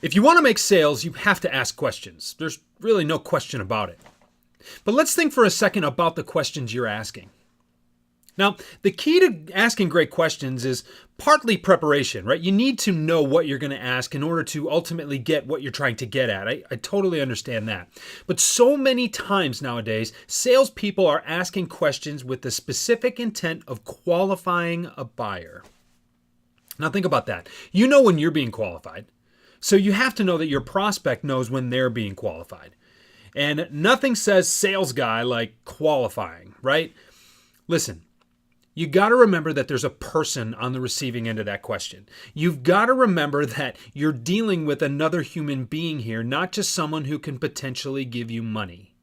If you want to make sales, you have to ask questions. There's really no question about it. But let's think for a second about the questions you're asking. Now, the key to asking great questions is partly preparation, right? You need to know what you're going to ask in order to ultimately get what you're trying to get at. I totally understand that. But so many times nowadays, salespeople are asking questions with the specific intent of qualifying a buyer. Now, think about that. You know when you're being qualified. So you have to know that your prospect knows when they're being qualified. And nothing says sales guy like qualifying, right? Listen, you got to remember that there's a person on the receiving end of that question. You've got to remember that you're dealing with another human being here, not just someone who can potentially give you money.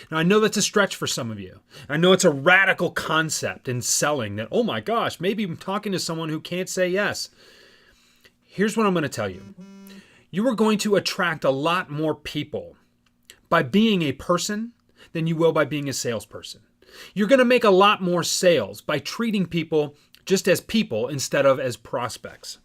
Now, I know that's a stretch for some of you. I know it's a radical concept in selling that, oh my gosh, maybe I'm talking to someone who can't say yes. Here's what I'm going to tell you. You are going to attract a lot more people by being a person than you will by being a salesperson. You're going to make a lot more sales by treating people just as people instead of as prospects.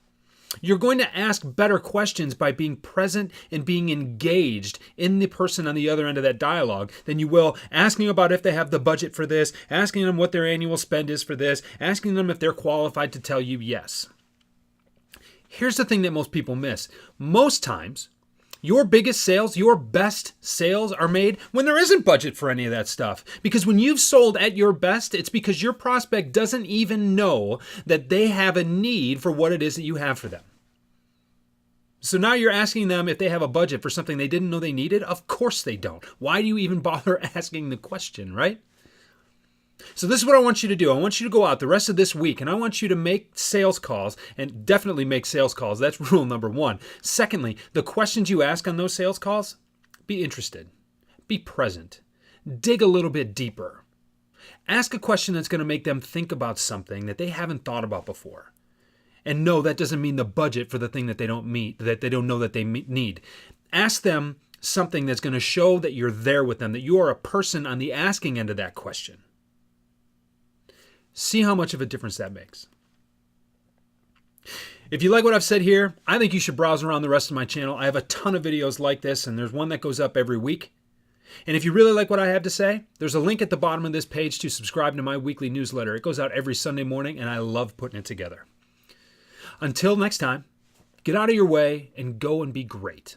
You're going to ask better questions by being present and being engaged in the person on the other end of that dialogue than you will asking about if they have the budget for this, asking them what their annual spend is for this, asking them if they're qualified to tell you yes. Here's the thing that most people miss. Most times, your biggest sales, your best sales are made when there isn't budget for any of that stuff. Because when you've sold at your best, it's because your prospect doesn't even know that they have a need for what it is that you have for them. So now you're asking them if they have a budget for something they didn't know they needed? Of course they don't. Why do you even bother asking the question, right? So this is what I want you to do. I want you to go out the rest of this week and I want you to make sales calls, and definitely make sales calls. That's rule number one. Secondly, the questions you ask on those sales calls, be interested, be present, dig a little bit deeper. Ask a question that's going to make them think about something that they haven't thought about before. And no, that doesn't mean the budget for the thing that they don't meet, that they don't know that they need. Ask them something that's going to show that you're there with them, that you are a person on the asking end of that question. See how much of a difference that makes. If you like what I've said here, I think you should browse around the rest of my channel. I have a ton of videos like this, and there's one that goes up every week. And if you really like what I have to say, there's a link at the bottom of this page to subscribe to my weekly newsletter. It goes out every Sunday morning, and I love putting it together. Until next time, get out of your way and go and be great.